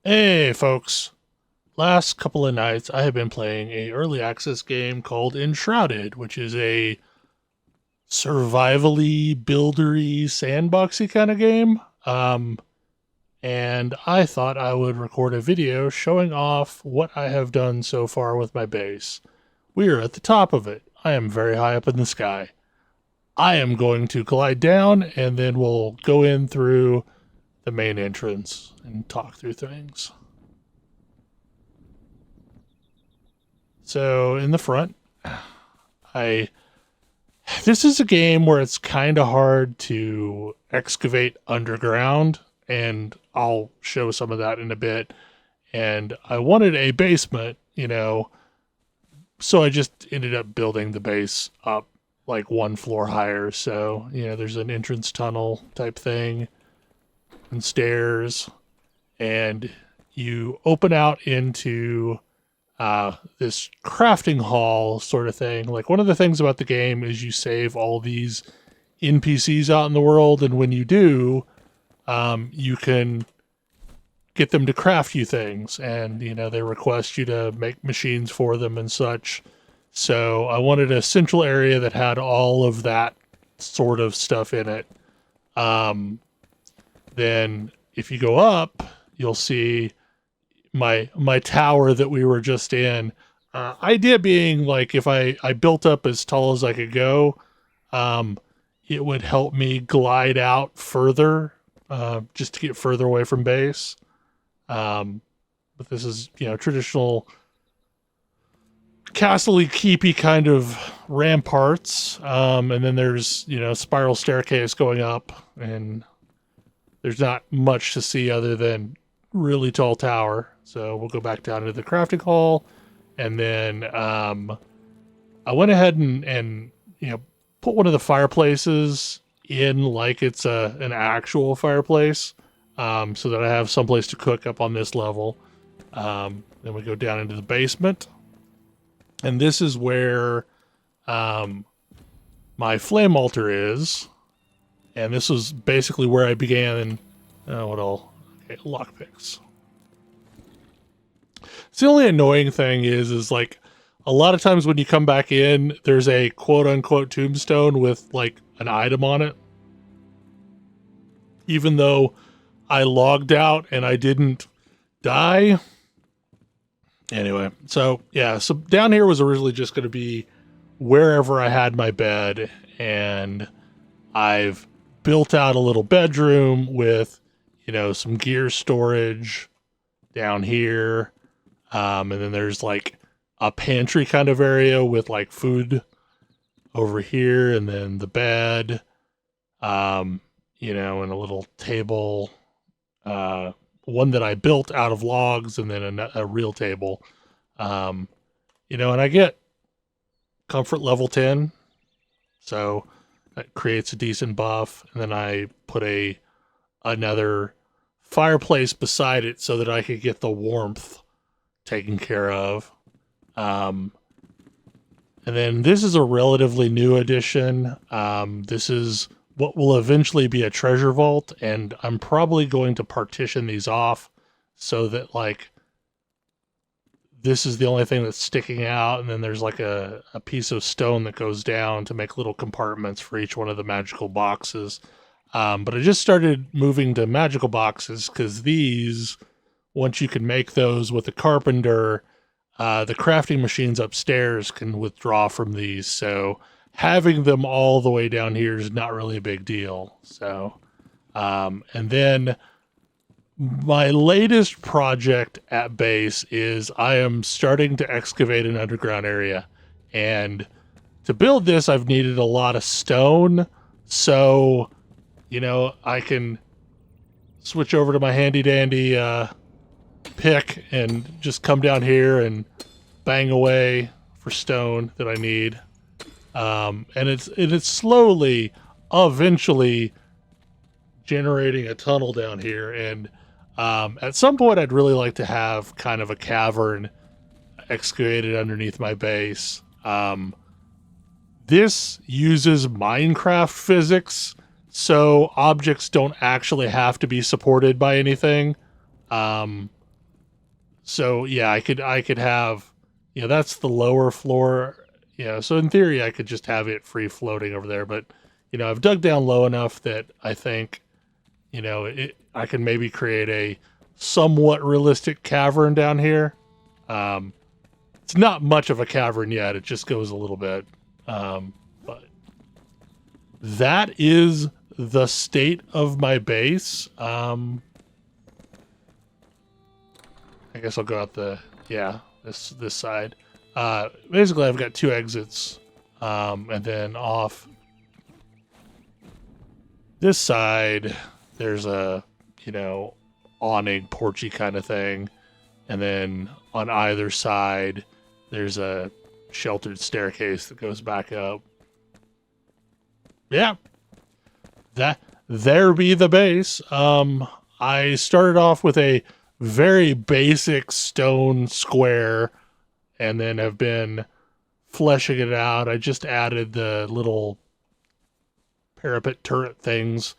Hey, folks. Last couple of nights, I have been playing a early access game called Enshrouded, which is a survivally, buildery, sandboxy kind of game. And I thought I would record a video showing off what I have done so far with my base. We are at the top of it. I am very high up in the sky. I am going to glide down, and then we'll go in through the main entrance and talk through things. So in the front, I this is a game where it's kind of hard to excavate underground, and I'll show some of that in a bit. And I wanted a basement, so I just ended up building the base up like one floor higher. So, there's an entrance tunnel type thing and stairs, and you open out into this crafting hall sort of thing. Like, one of the things about the game is you save all these NPCs out in the world, and when you do, you can get them to craft you things, and they request you to make machines for them and such. So I wanted a central area that had all of that sort of stuff in it. Then if you go up, you'll see my tower that we were just in. Idea being, like, if I built up as tall as I could go, it would help me glide out further, just to get further away from base. But this is, traditional castle-y, keepy kind of ramparts. And then there's, spiral staircase going up, and there's not much to see other than really tall tower. So we'll go back down to the crafting hall, and then I went ahead and put one of the fireplaces in like it's an actual fireplace, so that I have someplace to cook up on this level. Then we go down into the basement, and this is where my flame altar is, and this was basically where I began. Lockpicks. It's the only annoying thing is like, a lot of times when you come back in, there's a quote unquote tombstone with like an item on it, even though I logged out and I didn't die. Anyway, so yeah, so down here was originally just going to be wherever I had my bed, and I've built out a little bedroom with, some gear storage down here. And then there's like a pantry kind of area with like food over here, and then the bed, and a little table, one that I built out of logs, and then a real table. And I get comfort level 10, so that creates a decent buff. And then I put another fireplace beside it so that I could get the warmth taken care of. And then this is a relatively new addition. This is what will eventually be a treasure vault, and I'm probably going to partition these off so that, like, this is the only thing that's sticking out, and then there's like a piece of stone that goes down to make little compartments for each one of the magical boxes. But I just started moving to magical boxes because these, once you can make those with a carpenter, the crafting machines upstairs can withdraw from these. So having them all the way down here is not really a big deal. So, and then my latest project at base is I am starting to excavate an underground area. And to build this, I've needed a lot of stone. So, I can switch over to my handy dandy pick and just come down here and bang away for stone that I need. And it's slowly, eventually generating a tunnel down here. And at some point, I'd really like to have kind of a cavern excavated underneath my base. This uses Minecraft physics, so objects don't actually have to be supported by anything. So yeah, I could have, that's the lower floor. So in theory I could just have it free floating over there, but I've dug down low enough that I think, I can maybe create a somewhat realistic cavern down here. Um, it's not much of a cavern yet. It just goes a little bit. But that is the state of my base. I guess I'll go out this side. Basically I've got 2 exits, and then off this side there's a, awning porchy kind of thing, and then on either side there's a sheltered staircase that goes back up. Yeah, that there be the base. I started off with a very basic stone square and then have been fleshing it out. I just added the little parapet turret things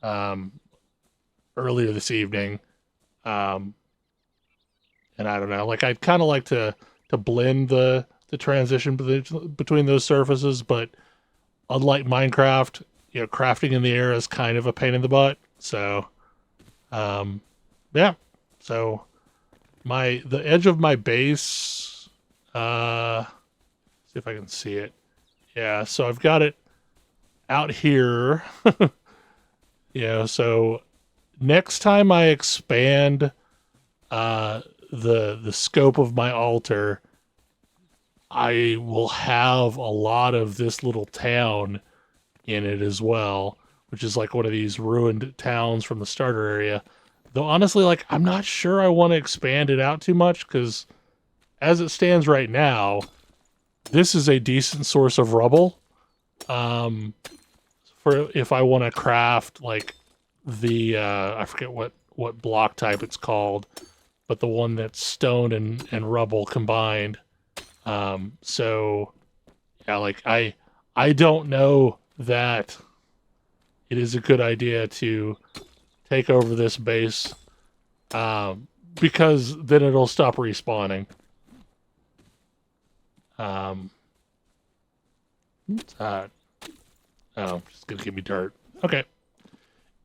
earlier this evening. And I don't know, like I'd kind of like to blend the transition between those surfaces, but unlike Minecraft, crafting in the air is kind of a pain in the butt. So, yeah. So the edge of my base, see if I can see it. Yeah, so I've got it out here. So next time I expand the scope of my altar, I will have a lot of this little town in it as well, which is like one of these ruined towns from the starter area. Though honestly, like, I'm not sure I want to expand it out too much, because as it stands right now, this is a decent source of rubble. For if I want to craft like the I forget what block type it's called, but the one that's stone and rubble combined. So yeah, like I don't know that it is a good idea to take over this base, because then it'll stop respawning. What's that? Oh, just gonna give me dirt. Okay.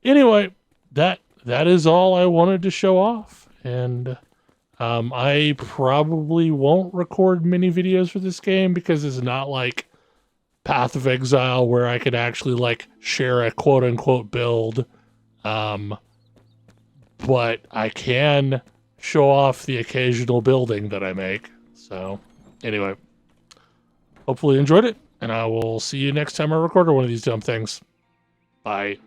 Anyway, that is all I wanted to show off, and I probably won't record many videos for this game because it's not like Path of Exile where I could actually like share a quote unquote build. But I can show off the occasional building that I make. So anyway, hopefully you enjoyed it, and I will see you next time I record one of these dumb things. Bye.